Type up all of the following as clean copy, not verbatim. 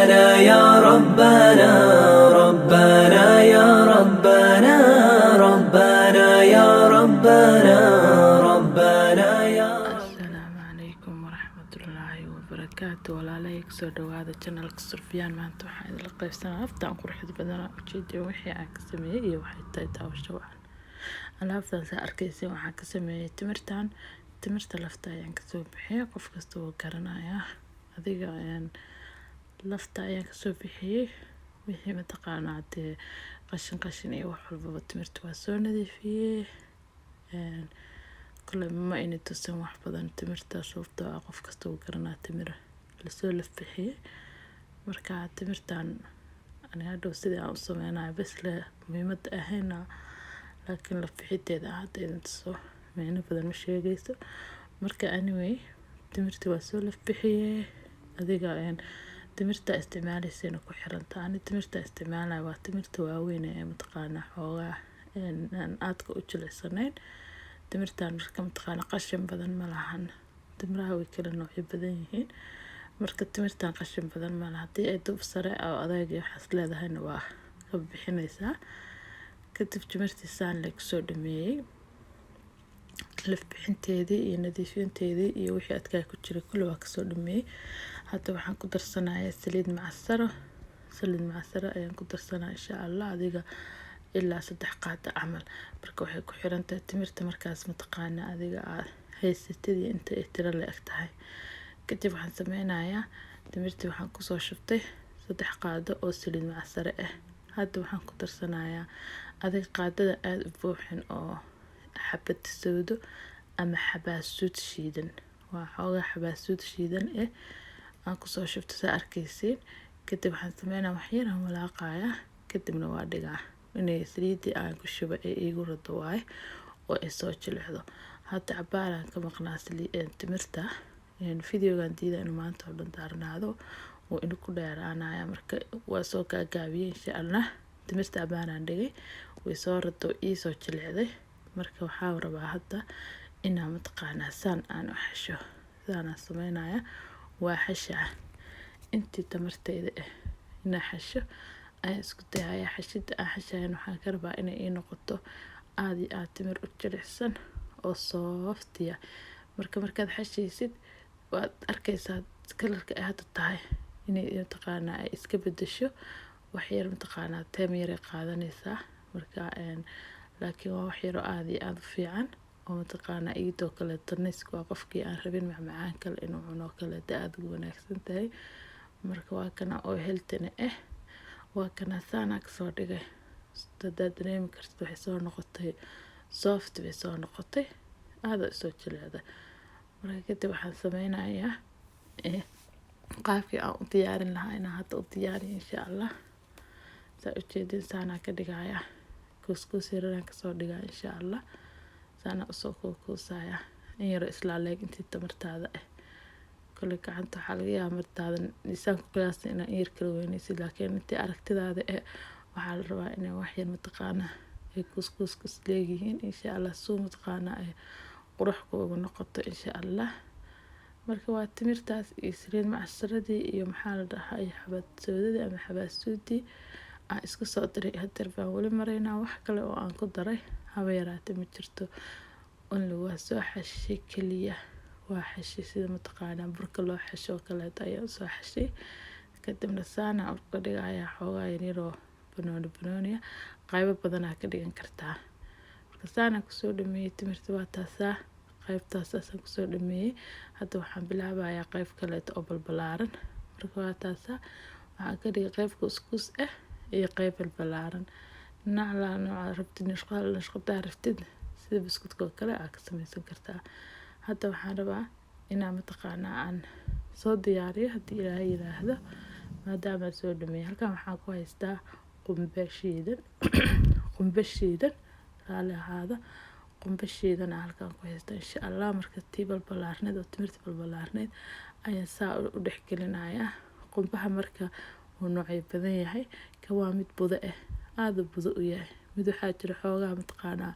ربنا يا ربنا ربنا يا ربنا ربنا يا ربنا ربنا يا السلام عليكم ورحمة الله وبركاته. walaalay kusoo dhawaada channelka Surfiyaan. maanta waxaan idin qaybsanaa aftaan qurxid badan ujeedada wixii aan ka sameeyay iyo waxay tahay daawasho wacan. alaabtaan saa arkaysay waxaan ka sameeyay timirta lafta ayaan ka soo bixiyay. qof kasta oo garanaya adiga lafta ayaan ka soo bixiyay. wixii mataqaanaa qashin iyo wax walba timirta waa soo nadiifiyay. kule ma inay tusan wax badan timirta sababtoo ah qof kasta oo garanaa timir la soo lafbixiyay. marka timirtan aniga hadhow sidii aan u sameynayo bas le muhiimada ahayna laakiin lafbixiteeda hadda idin tuso micno badan ma sheegayso. marka anyway timirta waa soo lafbixiyay. adiga timirta isticmaalaysayna ku xiranta. ani timirta isticmaalayo waa timirta waaweyn ee mataqaanaa xoogaa aan aadka u jilicsanayn. timirtan marka mataqaanaa qashin badan ma lahan. timiraha way kala noocyo badan yihiin. marka timirtan qashin badan ma laha. haddii ay dub sare oo adag iyo waxaas leedahayna waa ka bixinaysaa. kadib timirtiisaan la kusoo dhameeyay lafbixinteedii iyo nadiifinteedii iyo wixii adkaa ku jiray kulli waa kasoo dhameeyay. hadda waxaan ku darsanayaa saliid macsaro ayaan ku darsanaa insha Allah adiga ilaa 3 qaado camal. marka waxay ku xiran tahay timirta markaas mataqaanaa adiga aad haysatid inta ay tiro la eg tahay. kadib waxaan sameynayaa timirtii waxaan ku soo shubtay 3 qaado oo saliid macsaro ah. hadda waxaan ku darsanayaa adiga qaadada aad u buuxin oo xabad sawdo ama xabaasuud shiidan. waa xoogaa xabaasuud shiidan aan ku soo shubtay saa arkayseen. kadib waxaan sameynaa wax yar aan walaaqayaa kadibna waa dhigaa inay saliidii aan ku shubay ay igu rado waay oo ay soo jilcdo. hadda cabaaraan ka maqnaa timirta videogan diida in maanta oo dhan daarnaado oo in ku dheeraanaya. marka waa soo gaagaabiyay insha Allah. timirta cabaaraan dhigay way soo rado ii soo jilcday. marka waxaa rabaa hadda inaan mataqaanaa saan aan u xasho. saan sameynaya waa xasha intii tamartayda inaan xasho ayaan isku dayayaa. xashida aan xashayn waxaan ka rabaa inay ii noqoto aad iyo aad timir u jilicsan oo sooftiya. markaad xashaysid waad arkaysaa kalarka ay hadda tahay inay mataqaanaa ay iska bedesho wax yar mataqaanaa teem yar ay qaadanaysaa. marka laakiin waa wax yar oo aad iyo aad u fiican oo mataqaanaa iyadoo kale tarniska waa qofkii aan rabin macmacaan kale inuu cuno kale aad ugu wanaagsan tahay. marka waa kana oo heltana waa kana saana ka soo dhigay. dad dareemi kartid waxay soo noqotay soft bay soo noqotay aad u soo jilicda. marka kadib waxaan sameynayaa qaabkii aan u diyaarin lahaa inaan hadda u diyaariyo insha Allah. saa ujeedin saana ka dhigayaa kuskus yaraan ka soo dhigaa insha Allah. saana usoo kuusaya in yar isla leeg intii tamartaada kale gacanta waxaa laga yaabaa martaada isaan ku qiyaasay inaan yar kala weynaysid laakiin intii aragtidaada waxaa la rabaa inay wax yar mataqaanaa ay kuskus leeyihiin insha Allah. soo mataqaanaa ay qurux ugu noqoto insha Allah. marka waa timirtaas iyo saliid macsaradii iyo maxaa la dhahaa iyo xabad sawdadii ama xabaasuudii aan isku soo diray. hadda baan wali maraynaa wax kale oo aan ku daray haba yaraatee ma jirto. waa soo xashay kaliya waa xashay sida mataqaanaa burka loo xasho kale ayaan soo xashay. kadibna saana u ka dhigayaa xoogaa yaroo banooniya qaybo badan ka dhigan kartaa. marka saana ku soo dhameeyay timirta waa taasaa qaybtaas aan ku soo dhameeyay. hadda waxaan bilaabayaa qayb kale oo balbalaaran. marka waa taasaa waxaan ka dhigay qayb kuskus iyo qayb balbalaaran. nooca rabtid nashqada rabtid sida biskudka oo kale aad ka samaysan kartaa. hadda waxaan rabaa inaan mataqaanaa aan soo diyaariyo haddii Ilaahay yiraahdo maadaama soo dhameeyay. halkan waxaan ku haystaa qumbe shiidan raali ahaada qumbe shiidan halkan ku haystaa insha Allah. marka tii balbalaarneed oo timirta balbalaarneed ayaan saa u dhex gelinayaa. qumbaha marka uu noocyo badan yahay ka waa mid budo aad u budo u yahay. mid waxaa jira xoogaa mataqaanaa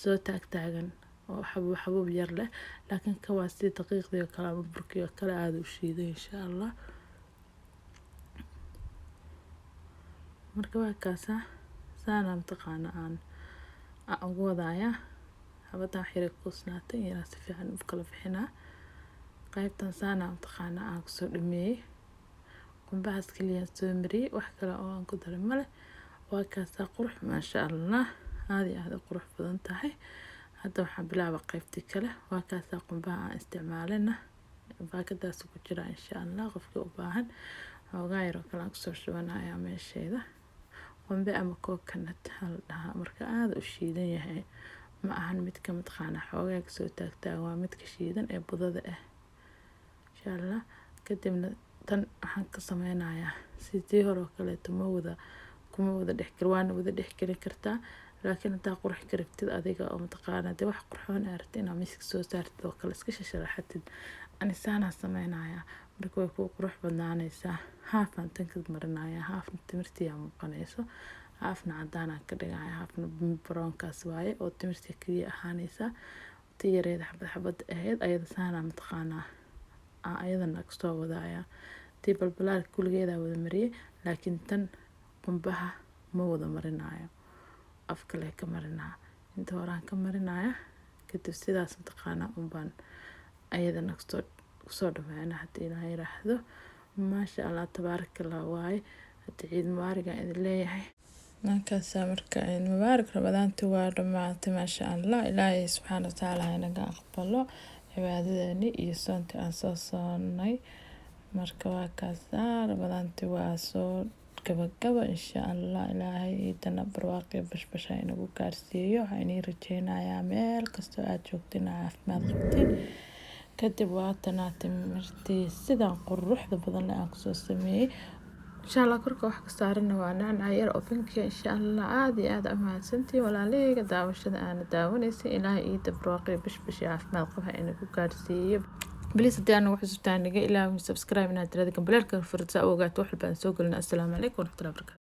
soo taagtaagan oo xabub yar leh laakiin ka waa si daqiiqdii kala ama burkii kala aad u shiiday insha Allah. marka waa kaasaa saana mataqaana aan ugu wadaaya habadan xiri kuusnaatay inaan si fiican u kala bixinaa qaybtan saana mataqaana aan kusoo dhameeyey qumbahaas kaliya soo mariyey wax kale oo aan ku daray male waa kaasaa qurux maasha allah aad iyo aad u qurux badan tahay hadda waxaan bilaaba qaybtii kale waa kaasaa qumbaha aan isticmaalina baakadaas ku jira insha allah qofkii u baahan xoogaa yar oo kale aan kusoo shubanayaa meesheeda qumbe ama coconut hal dhaha marka aad u shiidan yahay ma ahan midka mataqaana xoogaa kasoo taagtaa waa midka shiidan ee budada ah insha allah kadibna tan waxaan ka sameynayaa sidii hore oo kaleeto kuma wada dhexgal waana wada dhexgeli kartaa laakiin hadaa qurux ka rabtid adiga oo mataqaana dee wax qurxoon aad rabtid inaad miiska soo saartid oo kale iska sharaxatid anisaana sameynayaa marka way ku qurux badnaanaysaa haafan tan ka marinayaa haafna timirtii aan muuqanayso haafna cadaanaan ka dhigaya haafna brownkaas waaye oo timirtii kaliya ahaanaysa tii yareed xabad ahayd ayada saana mataqaana ayadana kasoo wadaaya tii balbalaarka kulligeeda wada mariyay laakiin tan qumbaha ma wada marinayo afkale ka marinaa inta horaan ka marinaya kadib sidaas mataqaana unbaan ayadana kusoo dhameeyna haddii ilaahay yiraahdo maasha allah tabaarakallah waaye hadda ciid mubaarak aan idin leeyahay markaasaa marka ciid mubaarak ramadaanti waa dhamaatay maasha allah ilaahay subxaana watacaala inaga aqbalo cibaadadeeni iyo soontii aan soo soonnay marka waa kaasaa ramadaanti waa soo gabagaba insha allah ilaahay ciidana barwaaqi bashbasha inagu gaarsiiyo waxaa inii rajeynayaa meel kastoo aad joogtiin caafimaad qabtiin kadib waa tanaatay martii sidaan quruxda badan aan kusoo sameeyey insha allah korka wax ka saarana waa nacnac yar oo pinkiya insha allah aad iyo aad mahadsantiin walaalahayga daawashada aana daawanaysay ilaahay ciida barwaaqi bashbash caafimaad qaba inagu gaarsiiyo بليز هدي أنا واحد سبتاني إلى سبسكرايب نادر هذا كمبلال كان فرصة أوقات واحد بان سوق لنا السلام عليكم ورحمة الله وبركاته.